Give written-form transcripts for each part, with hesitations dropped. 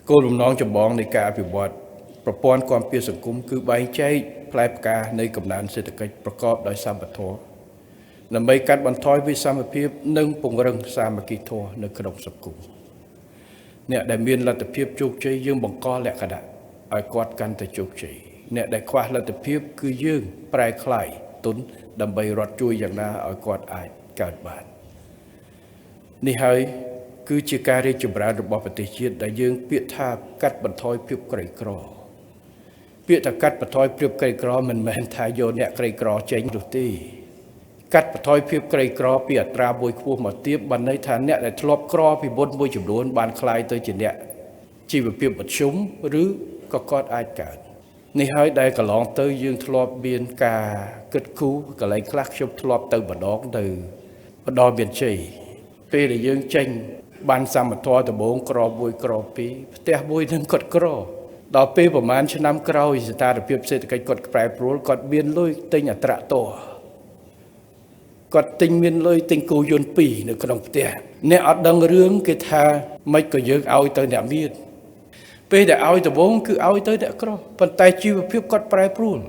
គោលបំណងចម្បងនៃការអភិវឌ្ឍប្រព័ន្ធគាំពារសង្គមគឺបែងចែកផ្លែផ្កានៃកំណើនសេដ្ឋកិច្ចប្រកបដោយសមធម៌ដើម្បីកាត់បន្ថយវិសមភាពនិងពង្រឹងសាមគ្គីធម៌នៅក្នុងសង្គមអ្នកដែលមានលទ្ធភាពជោគជ័យយើងបង្កលក្ខណៈឲ្យគាត់កាន់តែជោគជ័យអ្នកដែលខ្វះលទ្ធភាពគឺយើងប្រែក្លាយទុនដើម្បីរត់ជួយយ៉ាងណាឲ្យគាត់អាចកើតបាននេះហើយគឺជាការរីកចម្រើនរបស់ប្រទេសជាតិដែលយើងពាក្យថាកាត់បន្ថយភាពក្រីក្រពាក្យថាកាត់បន្ថយភាពក្រីក្រមិនមែនថាយកអ្នកក្រីក្រចេញនោះទេកាត់បន្ថយភាពក្រីក្រពីអត្រាមួយខ្ពស់មកទៀតបានន័យថាអ្នកដែលធ្លាប់ក្រពីមុនមួយចំនួនបានคลายទៅជាអ្នកជីវភាពមធ្យមឬក៏គាត់អាចកើតនេះហើយដែលកន្លងទៅយើងធ្លាប់មានការគិតគូរកន្លែងខ្លះខ្ញុំធ្លាប់ទៅម្ដងទៅផ្ដល់មានជ័យពេលដែលយើងចេញបានសមត្ថភាពដំបងក្រមួយក្រពីរផ្ទះមួយនឹងគាត់ក្រដល់ពេលប្រហែលឆ្នាំក្រោយស្ថានភាពសេដ្ឋកិច្ចគាត់ប្រែប្រួលគាត់មានលុយទិញអត្រាតគាត់ទិញមានលុយទិញគោយន្ត2នៅក្នុងផ្ទះអ្នកអត់ដឹងរឿងគេថាមិនក៏យើងឲ្យទៅអ្នកមានពេលដែលឲ្យដំបងគឺឲ្យទៅអ្នកក្រប៉ុន្តែជីវភាពគាត់ប្រែប្រួល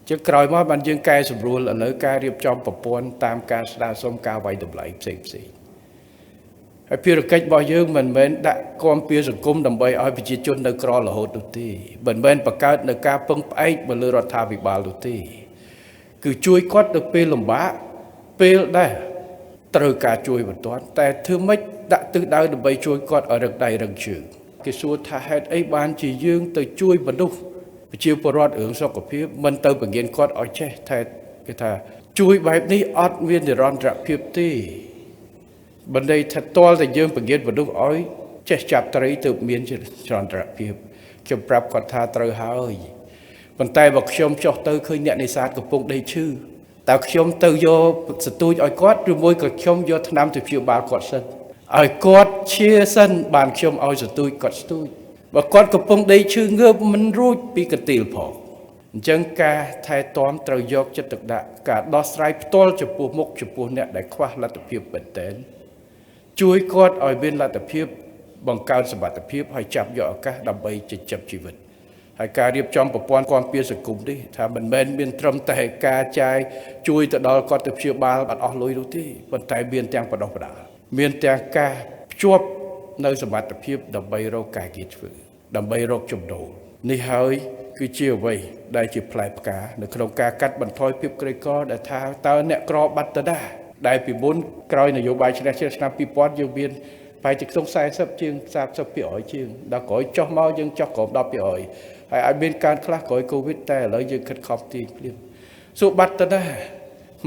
ជាក្រោយមកបានយើងកែសម្រួលឥឡូវការរៀបចំប្រព័ន្ធតាមការស្នើសុំការវាយតម្លៃផ្សេងហើយភារកិច្ចរបស់យើងមិនមែនដាក់គាំពារសង្គមដើម្បីឲ្យប្រជាជននៅក្ររហូតនោះទេមិនមែនបង្កើតនៅការពឹងផ្អែកមកលើរដ្ឋាភិបាលនោះទេគឺជួយគាត់ទៅពេលលំបាកពេលដែលត្រូវការជួយបន្ទាន់តែធ្វើម៉េចដាក់ទិសដៅដើម្បីជួយគាត់ឲ្យរឹងដៃរឹងជើងគេសួរថាហេតុអីបានជាយើងទៅជួយមនុស្សប្រជាពលរដ្ឋរឿងសុខភាពមិនទៅបង្រៀនគាត់ឲ្យចេះតែគេថាជួយបែបនេះអត់មាននិរន្តរភាពទេបណ្ដៃថាតលតែយើងបង្រៀនមនុស្សឲ្យចេះចាប់ត្រីទើបមាននិរន្តរភាពខ្ញុំប្រាប់គាត់ថាត្រូវហើយប៉ុន្តែបើខ្ញុំចុះទៅឃើញអ្នកនេសាទកំពុងដេកឈឺតើខ្ញុំទៅយកសទូចឲ្យគាត់ឬមួយក៏ខ្ញុំយកថ្នាំទៅព្យាបាលគាត់សិនឲ្យគាត់ឈាសិនបានខ្ញុំឲ្យសទូចគាត់ស្ទូចបើគាត់កំពុងដេកឈឺងើបមិនរួចពីកន្ទេលផងអញ្ចឹងការថែទាំត្រូវយកចិត្តទុកដាក់ការដោះស្រាយផ្ទាល់ចំពោះមុខចំពោះអ្នកដែលខ្វះលទ្ធភាពមែនទែនជួយគាត់ឲ្យមានលទ្ធភាពបង្កើនសមត្ថភាពហើយចាប់យកឱកាសដើម្បីចិញ្ចឹមជីវិតហើយការរៀបចំប្រព័ន្ធគាំពារសង្គមនេះថាមិនមែនមានត្រឹមតែការចាយជួយទៅដល់គាត់ទៅព្យាបាលអត់អស់លុយនោះទេប៉ុន្តែមានទាំងបដោះបដាមានទាំងការភ្ជាប់នៅសមត្ថភាពដើម្បីរកការងារធ្វើដើម្បីរកចំណូលនេះហើយគឺជាអ្វីដែលជាផ្លែផ្កានៅក្នុងការកាត់បន្ថយភាពក្រីក្រដែលថាតើអ្នកក្របាត់ទៅដែរដែលពីមុនក្រោយនយោបាយឆ្នាំ2000យើងមានប្រហែលជាក្នុង40ជាង30%ជាងដល់ក្រោយចុះមកយើងចុះក្រោម10%ហើយអាចមានការខ្លះក្រោយកូវីដតែឥឡូវយើងខិតខំទាញភ្លាមសួរបាត់ទៅដែរ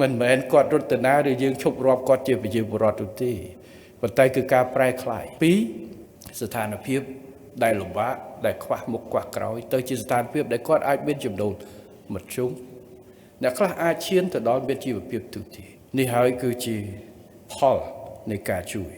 មិនមែនគាត់រត់ទៅណាឬយើងឈប់រាប់គាត់ជាប្រជាពលរដ្ឋទេប៉ុន្តែគឺការប្រែក្លាយពីស្ថានភាពដែលលំបាកដែលខ្វះមុខខ្វះក្រោយទៅជាស្ថានភាពដែលគាត់អាចមានចំណូលមធ្យមអ្នកខ្លះអាចឈានទៅដល់មានជីវភាពទូទៅនេះហើយគឺជាផលនៃការជួយ